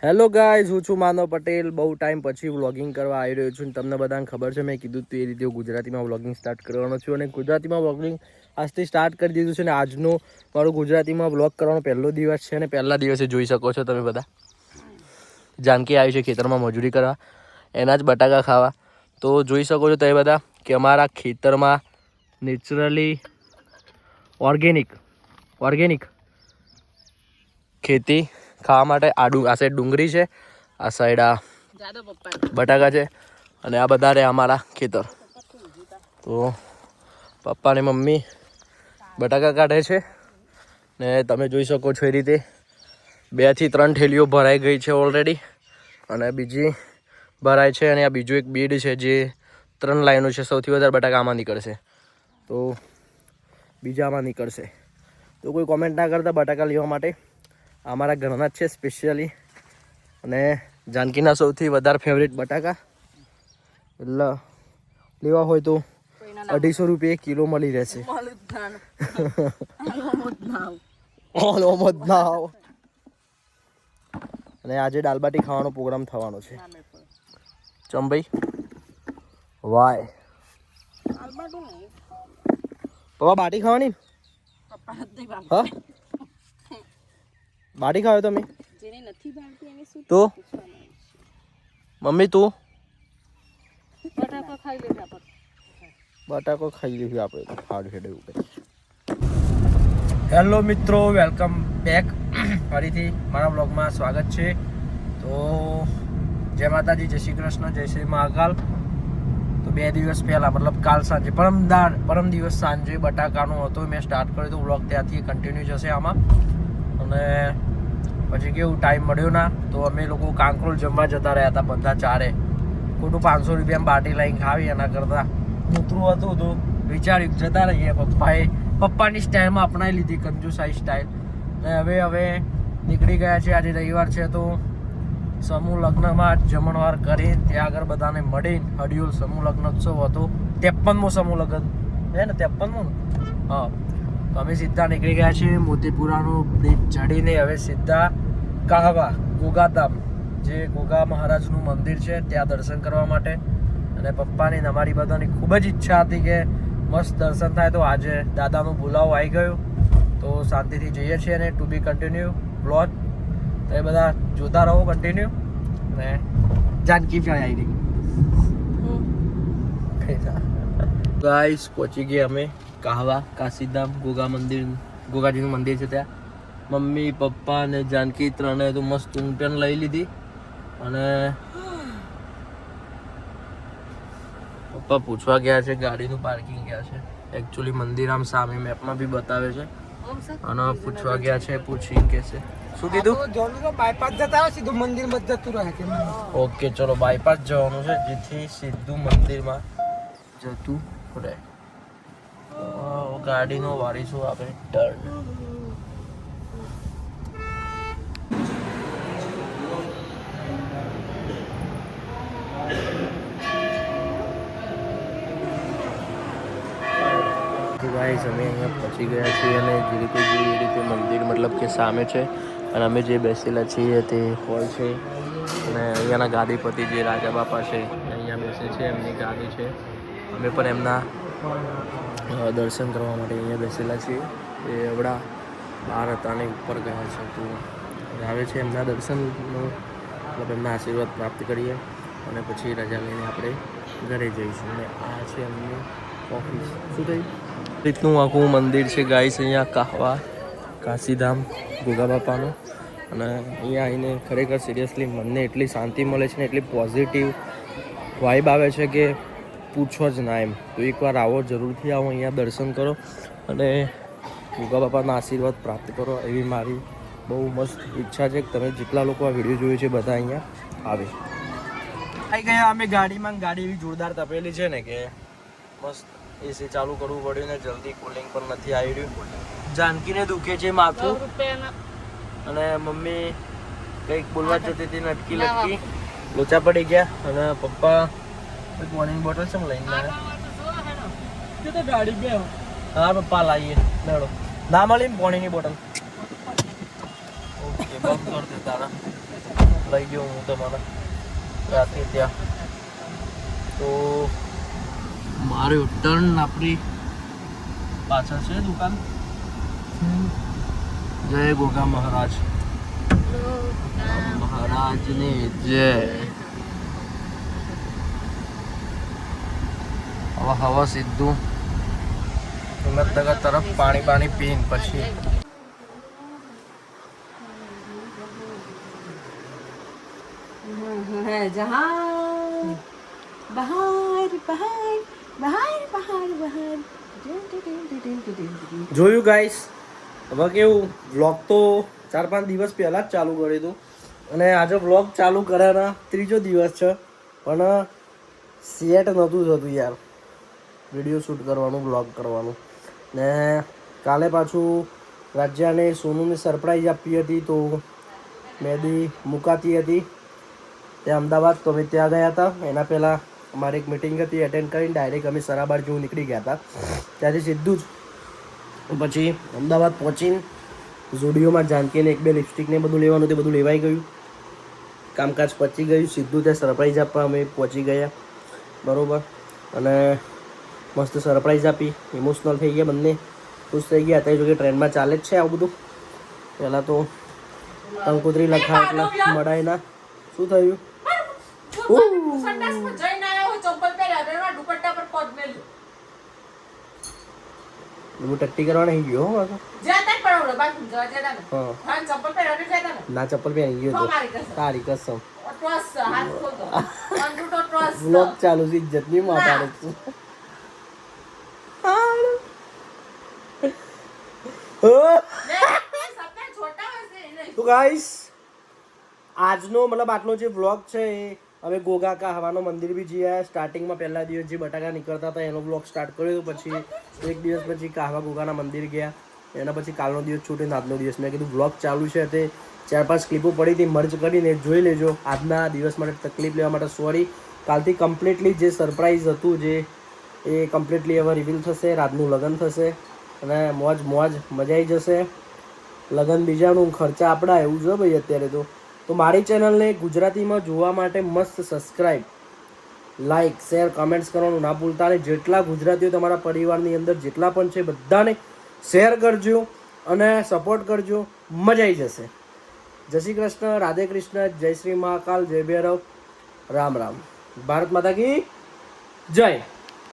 Hello guys, હું છું માનવ પટેલ. બહુ ટાઈમ પછી વ્લોગિંગ કરવા આવી રહ્યો છું. તમને બધાને ખબર છે, મેં કીધું એ રીતે હું ગુજરાતીમાં વ્લોગિંગ સ્ટાર્ટ કરવાનો છું અને ગુજરાતીમાં વ્લોગિંગ આજથી સ્ટાર્ટ કરી દીધું છે. અને આજનો મારો ગુજરાતીમાં વ્લોગ કરવાનો પહેલો દિવસ છે અને પહેલા દિવસે જોઈ શકો છો તમે બધા. જાનકી આવી છે ખેતરમાં મજૂરી કરવા, એના જ બટાકા ખાવા. તો જોઈ શકો છો તમે બધા કે અમારા ખેતરમાં નેચરલી ઓર્ગેનિક ખેતી ખાવા માટે આ સાઈડ ડુંગળી છે, આ સાઈડ આ બટાકા છે અને આ બધા રે અમારા ખેતર. તો પપ્પા ને મમ્મી બટાકા કાઢે છે ને તમે જોઈ શકો છો એ રીતે 2 થી 3 ઠેલીઓ ભરાઈ ગઈ છે ઓલરેડી અને બીજી ભરાય છે. અને આ બીજું એક બીડ છે જે 3 લાઈનો છે. સૌથી વધારે બટાકા આમાં નીકળશે, તો બીજામાં નીકળશે. તો કોઈ કોમેન્ટ ના કરતા બટાકા લેવા માટે. અમારા ઘરના જ છે સ્પેશિયલી. અને જાનકીના સૌથી વધારે ફેવરેટ બટાકા, એટલે લેવા હોય તો 250 રૂપિયા કિલો મળી રહેશે. અને આજે દાલબાટી ખાવાનો પ્રોગ્રામ થવાનો છે. ચંભાઈ વાય પપ્પા બાટી ખાવાની? હા, બાટી ખાવ તમે? તો મમ્મી તું બટાકો ખાઈ લઈશું આપણે તો. સારું છે એવું કંઈ. હેલો મિત્રો, વેલકમ બેક. ફરીથી મારા બ્લોગમાં સ્વાગત છે. તો જય માતાજી, જય શ્રી કૃષ્ણ, જય શ્રી મહાકાલ. તો 2 દિવસ પહેલાં, મતલબ કાલ સાંજે, પરમ દિવસ સાંજે બટાકાનો હતો. મેં સ્ટાર્ટ કર્યો તો વ્લોગ, ત્યાંથી કન્ટિન્યુ જશે આમાં. અને પછી કેવું ટાઈમ મળ્યો ના, તો અમે લોકો કાંકરોલ જમવા જતા રહ્યા હતા બધા ચારે. ખોટું 500 રૂપિયામાં બાટી લાવીને ખાવી, એના કરતાં કૂતરું હતું તો વિચાર્યું જતા રહીએ. પપ્પાની સ્ટાઇલમાં અપનાવી લીધી, કંજુસાઈ સ્ટાઇલ. ને હવે નીકળી ગયા છે. આજે રવિવાર છે તો સમૂહ લગ્નમાં જમણવાર કરી ત્યાં આગળ બધાને મળીને હડિયોલ સમૂહ લગ્નોત્સવ હતો. 53મો સમૂહ લગ્ન છે ને, 53મો. હા, તો અમે સીધા નીકળી ગયા છીએ મોતીપુરાનો બ્રિજ ચડીને હવે સીધા કાહવા ગોગાધામ, જે ગોગા મહારાજનું મંદિર છે, ત્યાં દર્શન કરવા માટે. અને પપ્પાની અમારી બધાની ખૂબ જ ઈચ્છા હતી કે મસ્ત દર્શન થાય. તો આજે દાદાનો બોલાવો આવી ગયો, તો શાંતિથી જઈએ છીએ. અને ટુ બી કન્ટિન્યુ બ્લોગ તો એ બધા જોતા રહો કન્ટિન્યુ. ને જાનકી પણ આવી રહી. ગાઈસ પહોંચી ગયા અમે કાહવા, કાશીધામ, ગોગાજીનું મંદિર છે ત્યાં. મમ્મી, પપ્પા અને જાનકી ત્રણે તો મસ્ત ઊંઘ પણ લઈ લીધી. અને પપ્પા પૂછવા ગયા છે ગાડીનું પાર્કિંગ ક્યાં છે. એકચ્યુઅલી મંદિર આમ સામે મેપમાં બી બતાવે છે. અને પૂછવા ગયા છે, પૂછી કે છે શું કીધું? બાયપાસ જતા હોય સીધું મંદિરમાં જતું રહે. ઓકે, ચલો બાયપાસ જવાનું છે, જેથી સીધું મંદિરમાં જતું રહે. ગાડીનો વાળીશું આપણે ટર્ન. ગાઈસ અમે અહીંયા પહોંચી ગયા છીએ અને જે રીતે જોઈએ એ રીતે મંદિર મતલબ કે સામે છે. અને અમે જે બેસેલા છીએ તે હોલ છે. અને અહીંયાના ગાદીપતિ જે રાજા બાપા છે અહીંયા બેસે છે, એમની ગાદી છે. અમે પણ એમના દર્શન કરવા માટે અહીંયા બેસેલા છીએ. એ હમણાં બહાર હતા અને ઉપર ગયા છે, તો આવે છે એમના દર્શનનો, મતલબ એમના આશીર્વાદ પ્રાપ્ત કરીએ અને પછી રજા લઈને આપણે ઘરે જઈશું. અને આ છે એમની ઓફિસ. શું થયું? રીતનું આખું મંદિર છે ગાઈસ અહીંયા કાહવા કાશીધામ ગોગા બાપાનું. અને અહીંયા આવીને ખરેખર સિરિયસલી મનને એટલી શાંતિ મળે છે ને, એટલી પોઝિટિવ વાઇબ આવે છે કે પૂછો જ ના એમ. તો એકવાર આવો, જરૂરથી આવો, અહીંયા દર્શન કરો અને ગોગા બાપાના આશીર્વાદ પ્રાપ્ત કરો. એવી મારી બહુ મસ્ત ઈચ્છા છે કે તમે જેટલા લોકો આ વિડીયો જોયું છે બધા અહીંયા આવે. આવી ગયા અમે ગાડીમાં. ગાડી એવી જોરદાર તપેલી છે ને કે મસ્ત એસી ચાલુ કરવું પડ્યું ને જલ્દી કુલિંગ પણ નથી આવી રહ્યું. જાનકીને દુખે છે માથું અને મમ્મી કંઈક બોલવા જતી હતી, નટકી લટકી લોચા પડી ગયા. અને પપ્પા પાણીની બોટલ છે લઈને આવ્યા. ગાડી બે હા પપ્પા લાવીએ મેળો ના મળી પાણીની બોટલ. ઓકે બંધ કરી દે તારા. લઈ ગયો હું તમારા રાતે ત્યાં. તો મારું ટર્ન આપણી પાછળ છે દુકાન. જય ગોગા મહારાજ મહારાજને જય. હવે સીધું હિંમતનગર તરફ પાણી પીને પછી જોયું ગાઈસ. હવે કેવું વ્લોગ તો 4-5 દિવસ પહેલા જ ચાલુ કર્યું હતું અને આજે વ્લોગ ચાલુ કર્યાના 3જો દિવસ છે, પણ સેટ નહોતું થતું યાર વિડીયો શૂટ કરવાનું, વ્લોગ કરવાનું. ને કાલે પાછું રાજ્યાને સોનુને સરપ્રાઈઝ આપી હતી, તો મહેંદી મુકાતી હતી ત્યાં અમદાવાદ. તો અમે ત્યાં ગયા હતા. એના પહેલાં અમારી એક મિટિંગ હતી, એટેન્ડ કરીને ડાયરેક્ટ અમે સરાબાર જેવું નીકળી ગયા હતા. ત્યાંથી સીધું જ પછી અમદાવાદ પહોંચીને ઝુડિયોમાં જાનકીને 1-2 લિપસ્ટિકને બધું લેવાનું તે બધું લેવાઈ ગયું. કામકાજ પચી ગયું. સીધું ત્યાં સરપ્રાઈઝ આપવા અમે પહોંચી ગયા. બરાબર. અને મસ્ત સરપ્રાઈઝ આપી. ઇમોશનલ થઈ ગયા બંને, ખુશ થઈ ગયા. અત્યારે જોકે ટ્રેનમાં ચાલે જ છે આવું બધું. પહેલાં તો કંકોત્રી લખા એટલે મળાય ના. શું થયું? હું ટટ્ટી કરવા નહીં ગયો. ના ચપ્પલ પહેરી ગયો તો તારી કસમ. વ્લોગ ચાલુ છે, ઇજ્જત ની માતાડે છું. તો ગાઈસ આજનો મતલબ આટલો જે વ્લોગ છે એ અમે ગોગા કા હવાનો મંદિર બી જઈએ. સ્ટાર્ટિંગમાં પહેલા દિવસ જે બટાકા નીકળતા હતા એનો વ્લોગ સ્ટાર્ટ કર્યો. પછી એક દિવસ પછી કાહવા ગોગાના મંદિર ગયા. એના પછી કાલનો દિવસ છૂટીને આજનો દિવસ. મેં કીધું વ્લોગ ચાલુ છે તે 4-5 ક્લિપો પડી હતી, મર્જ કરીને જોઈ લેજો. આજના દિવસ માટે તકલીફ લેવા માટે સોરી. કાલથી કમ્પ્લીટલી જે સરપ્રાઈઝ હતું જે એ કમ્પ્લીટલી હવે રિવીલ થશે. રાતનું લગ્ન થશે અને મોજ મજા આવી જશે. લગ્ન બીજાનું, ખર્ચા આપણા, એવું છે ભાઈ અત્યારે તો. તો મારી ચેનલને ગુજરાતીમાં જોવા માટે મસ્ત સબસ્ક્રાઈબ, લાઈક, શેર, કમેન્ટ્સ કરવાનું ના ભૂલતા. અને જેટલા ગુજરાતીઓ તમારા પરિવારની અંદર જેટલા પણ છે બધાને શેર કરજો અને સપોર્ટ કરજો. મજા આવી જશે. જય શ્રી કૃષ્ણ, રાધે કૃષ્ણ, જય શ્રી મહાકાલ, જય ભૈરવ, રામ રામ. ભારત માતા કી જય.